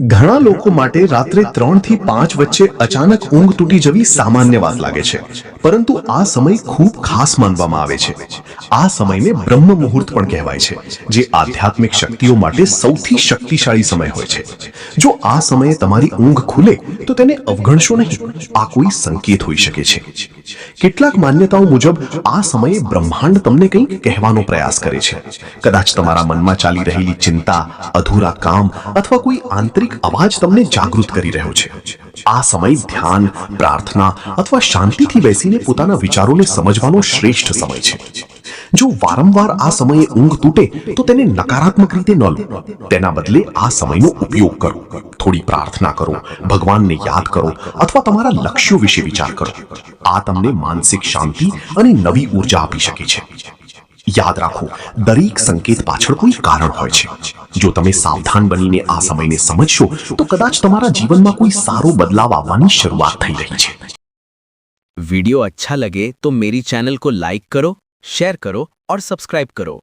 ઘણા લોકો માટે રાત્રે 3 થી 5 વચ્ચે અચાનક ઊંઘ તૂટી જવી સામાન્ય વાત લાગે છે, પરંતુ આ સમય ખૂબ ખાસ માનવામાં આવે છે. આ સમયને બ્રહ્મ મુહૂર્ત પણ કહેવાય છે, જે આધ્યાત્મિક શક્તિઓ માટે સૌથી શક્તિશાળી સમય હોય છે. જો આ સમયે તમારી ઊંઘ ખુલે તો તેને અવગણશો નહીં. આ કોઈ સંકેત હોઈ શકે છે. કેટલાક માન્યતાઓ મુજબ આ સમયે બ્રહ્માંડ તમને કંઈક કહેવાનો પ્રયાસ કરે છે. કદાચ તમારા મનમાં ચાલી રહેલી ચિંતા, અધૂરા કામ અથવા કોઈ આંતરિક અવાજ તમને જાગૃત કરી રહ્યો છે. આ સમય ધ્યાન, પ્રાર્થના અથવા શાંતિથી બેસીને પોતાના વિચારોને સમજવાનો શ્રેષ્ઠ સમય છે. જો વારંવાર આ સમયે ઊંઘ તૂટે તો તેને નકારાત્મક રીતે ન લો. તેના બદલે આ સમયનો ઉપયોગ કરો. થોડી પ્રાર્થના કરો, ભગવાનને યાદ કરો અથવા તમારા લક્ષ્યો વિશે વિચાર કરો. આ તમને માનસિક શાંતિ અને નવી ઉર્જા આપી શકે છે. યાદ રાખો, દરેક સંકેત પાછળ કોઈ કારણ હોય છે. જો તમે સાવધાન બનીને આ સમયને સમજશો તો કદાચ તમારા જીવનમાં કોઈ સારો બદલાવ આવવાની શરૂઆત થઈ રહી છે. वीडियो अच्छा लगे तो मेरी चैनल को लाइक करो, शेयर करो और सब्सक्राइब करो.